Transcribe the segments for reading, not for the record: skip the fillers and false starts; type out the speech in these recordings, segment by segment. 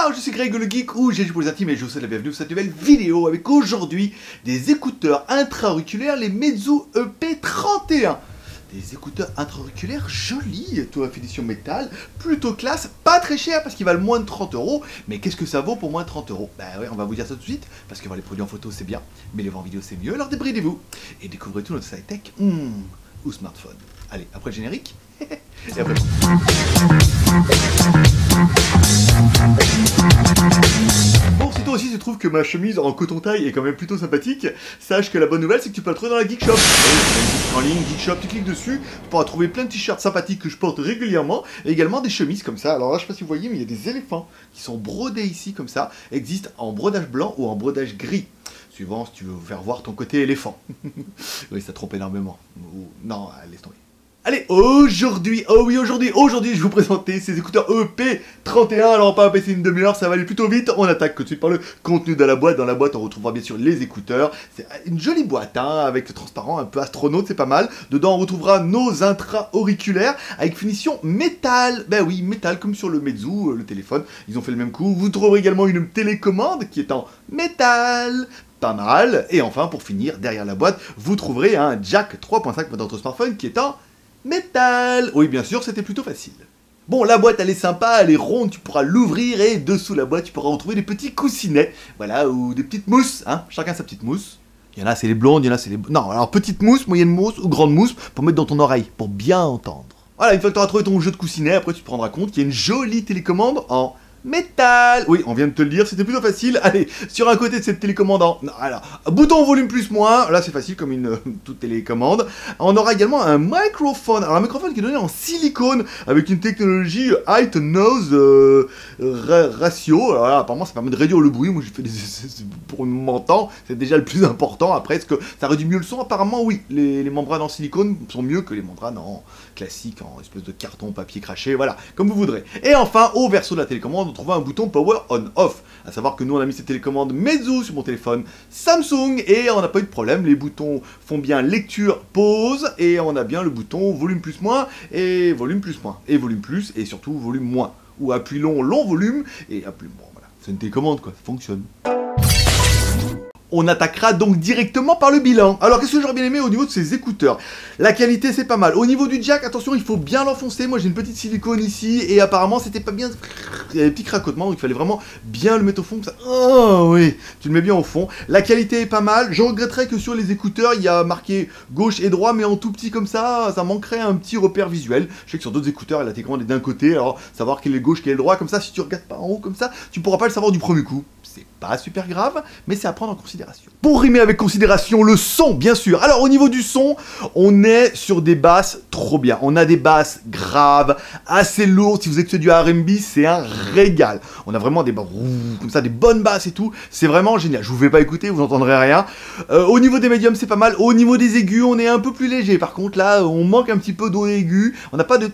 Ciao, je suis Greg le Geek ou GG pour les intimes et je vous souhaite la bienvenue sur cette nouvelle vidéo avec aujourd'hui des écouteurs intra-auriculaires, les Meizu EP31. Des écouteurs intra-auriculaires jolis, tout à finition métal, plutôt classe, pas très cher parce qu'ils valent moins de 30 €. Mais qu'est-ce que ça vaut pour moins de 30 €? Bah ouais, on va vous dire ça tout de suite, parce que voir les produits en photo c'est bien, mais les voir en vidéo c'est mieux, alors débridez-vous et découvrez tout notre site tech ou smartphone. Allez, après le générique, et après... Bon, si toi aussi tu trouves que ma chemise en coton taille est quand même plutôt sympathique, sache que la bonne nouvelle c'est que tu peux la trouver dans la Geek Shop. En ligne, Geek Shop, tu cliques dessus, tu pourras trouver plein de t-shirts sympathiques que je porte régulièrement, et également des chemises comme ça. Alors là, je sais pas si vous voyez, mais il y a des éléphants qui sont brodés ici comme ça, existent en brodage blanc ou en brodage gris. Suivant si tu veux faire voir ton côté éléphant. Oui, ça trompe énormément. Non, laisse tomber. Allez, aujourd'hui, aujourd'hui, je vais vous présenter ces écouteurs EP31. Alors, on va pas passer une demi-heure, ça va aller plutôt vite. On attaque tout de suite par le contenu de la boîte. Dans la boîte, on retrouvera bien sûr les écouteurs. C'est une jolie boîte, hein, avec le transparent, un peu astronaute, c'est pas mal. Dedans, on retrouvera nos intra-auriculaires avec finition métal. Ben oui, métal, comme sur le Meizu, le téléphone. Ils ont fait le même coup. Vous trouverez également une télécommande qui est en métal. Pas mal. Et enfin, pour finir, derrière la boîte, vous trouverez un jack 3.5 pour votre smartphone qui est en métal. Oui, bien sûr, c'était plutôt facile. Bon, la boîte, elle est sympa, elle est ronde, tu pourras l'ouvrir et dessous la boîte, tu pourras retrouver des petits coussinets, voilà, ou des petites mousses, hein, chacun sa petite mousse. Il y en a, c'est les blondes, il y en a, c'est les... Non, alors petite mousse, moyenne mousse ou grande mousse pour mettre dans ton oreille, pour bien entendre. Voilà, une fois que tu auras trouvé ton jeu de coussinets, après tu te rendras compte qu'il y a une jolie télécommande en métal. Oui, on vient de te le dire, c'était plutôt facile. Allez, sur un côté de cette télécommande alors, bouton volume plus moins, là c'est facile comme une toute télécommande. On aura également un microphone. Alors un microphone qui est donné en silicone avec une technologie height nose ratio. Alors là, apparemment ça permet de réduire le bruit. Moi j'ai fait des essais pour m'entendre, c'est déjà le plus important. Après, est-ce que ça réduit mieux le son? Apparemment oui, les membranes en silicone sont mieux que les membranes en classique, en espèce de carton, papier craché, voilà, comme vous voudrez. Et enfin, au verso de la télécommande, on trouve un bouton Power On-Off. À savoir que nous, on a mis cette télécommande Meizu sur mon téléphone Samsung et on n'a pas eu de problème. Les boutons font bien lecture, pause et on a bien le bouton volume plus moins et volume plus moins et volume plus et surtout volume moins. Ou appui long, long volume et appui moins. Voilà, c'est une télécommande quoi, ça fonctionne. On attaquera donc directement par le bilan. Alors qu'est-ce que j'aurais bien aimé au niveau de ces écouteurs? La qualité c'est pas mal. Au niveau du jack, attention, il faut bien l'enfoncer. Moi j'ai une petite silicone ici et apparemment c'était pas bien. Il y a des petits craquements donc il fallait vraiment bien le mettre au fond. Ça... Oh oui, tu le mets bien au fond. La qualité est pas mal. Je regretterais que sur les écouteurs il y a marqué gauche et droit mais en tout petit comme ça manquerait un petit repère visuel. Je sais que sur d'autres écouteurs la télécommande est d'un côté, alors savoir quel est le gauche, quel est le droit, comme ça si tu regardes pas en haut comme ça, tu pourras pas le savoir du premier coup. C'est pas super grave, mais c'est à prendre en considération. Pour rimer avec considération, le son, bien sûr. Alors, au niveau du son, on est sur des basses trop bien. On a des basses graves, assez lourdes. Si vous écoutez du R&B, c'est un régal. On a vraiment des comme ça, des bonnes basses et tout. C'est vraiment génial. Je vous fais pas écouter, vous n'entendrez rien. Au niveau des médiums, c'est pas mal. Au niveau des aigus, on est un peu plus léger. Par contre, là, on manque un petit peu d'eau aiguë. On n'a pas de...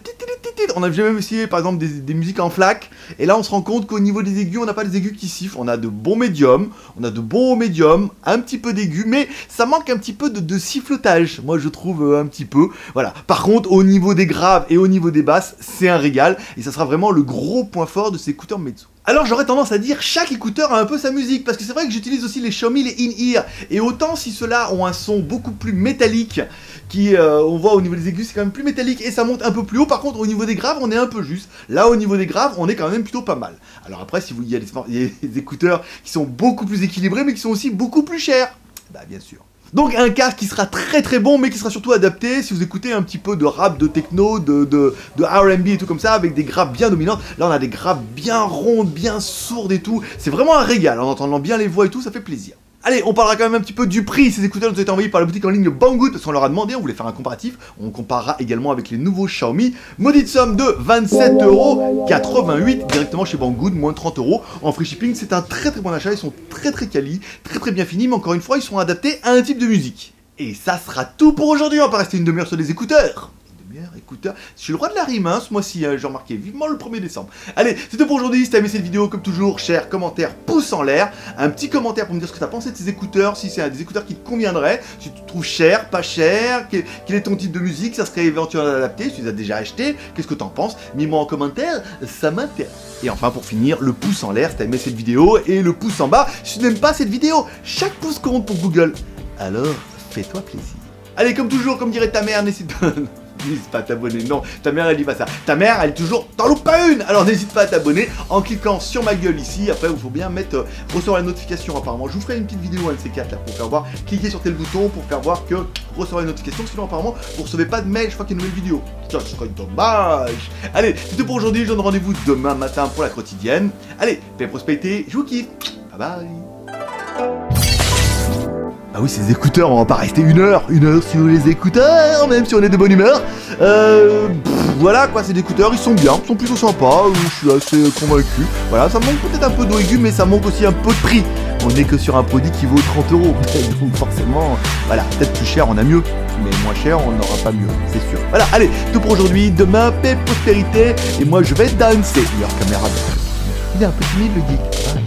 On a même essayé, par exemple, des musiques en flac. Et là, on se rend compte qu'au niveau des aigus, on n'a pas des aigus qui sifflent. On a de bons médiums. On a de bons médiums. Un petit peu d'aigus. Mais ça manque un petit peu de sifflotage. Moi, je trouve un petit peu. Voilà. Par contre, au niveau des graves et au niveau des basses, c'est un régal. Et ça sera vraiment le gros point fort de ces écouteurs Meizu. Alors j'aurais tendance à dire chaque écouteur a un peu sa musique, parce que c'est vrai que j'utilise aussi les Xiaomi, les in-ear, et autant si ceux-là ont un son beaucoup plus métallique, qui on voit au niveau des aigus c'est quand même plus métallique et ça monte un peu plus haut, par contre au niveau des graves on est un peu juste, là au niveau des graves on est quand même plutôt pas mal. Alors après si vous, il y a des écouteurs qui sont beaucoup plus équilibrés mais qui sont aussi beaucoup plus chers, bah bien sûr. Donc un casque qui sera très très bon mais qui sera surtout adapté si vous écoutez un petit peu de rap, de techno, de R&B et tout comme ça avec des graves bien dominantes. Là on a des graves bien rondes, bien sourdes et tout. C'est vraiment un régal en entendant bien les voix et tout, ça fait plaisir. Allez, on parlera quand même un petit peu du prix. Ces écouteurs nous ont été envoyés par la boutique en ligne Banggood parce qu'on leur a demandé, on voulait faire un comparatif. On comparera également avec les nouveaux Xiaomi. Maudite somme de 27,88 € directement chez Banggood, moins 30 € en free shipping. C'est un très très bon achat, ils sont très très quali, très bien finis, mais encore une fois, ils sont adaptés à un type de musique. Et ça sera tout pour aujourd'hui, on va pas rester une demi-heure sur les écouteurs. Une demi-heure et écouteurs. Je suis le roi de la rime, hein, ce mois-ci, j'ai remarqué. Vivement le 1er décembre. Allez, c'est tout pour aujourd'hui. Si t'as aimé cette vidéo, comme toujours, share, commentaire, pouce en l'air. Un petit commentaire pour me dire ce que t'as pensé de ces écouteurs, si c'est des écouteurs qui te conviendraient, si tu trouves cher, pas cher, quel est ton type de musique, ça serait éventuellement adapté, si tu les as déjà acheté, qu'est-ce que t'en penses, mets-moi en commentaire, ça m'intéresse. Et enfin pour finir, le pouce en l'air si t'as aimé cette vidéo, et le pouce en bas si tu n'aimes pas cette vidéo. Chaque pouce compte pour Google, alors fais-toi plaisir. Allez, comme toujours, comme dirait ta mère, n'hésite pas à t'abonner, non, ta mère elle dit pas ça. Ta mère elle est toujours, t'en loupes pas une. Alors n'hésite pas à t'abonner en cliquant sur ma gueule ici. Après il faut bien mettre, recevoir la notification apparemment. Je vous ferai une petite vidéo, un de ces quatre là, pour faire voir, cliquez sur tel bouton pour faire voir que recevoir une notification. Sinon apparemment vous recevez pas de mail, je crois qu'il y a une nouvelle vidéo. Ça serait dommage. Allez, c'est tout pour aujourd'hui, je donne rendez-vous demain matin pour la quotidienne. Allez, paix et prospérité, je vous kiffe. Bye bye. Ah oui, ces écouteurs, on va pas rester une heure sur les écouteurs, même si on est de bonne humeur. Voilà quoi, ces écouteurs, ils sont bien, ils sont plutôt sympas, je suis assez convaincu. Voilà, ça manque peut-être un peu d'eau aiguë, mais ça manque aussi un peu de prix. On n'est que sur un produit qui vaut 30 €, donc forcément, voilà, peut-être plus cher, on a mieux, mais moins cher, on n'aura pas mieux, c'est sûr. Voilà, allez, tout pour aujourd'hui, demain, paix, prospérité, et moi je vais danser. Meilleure caméra, il est un peu timide le geek. Bye.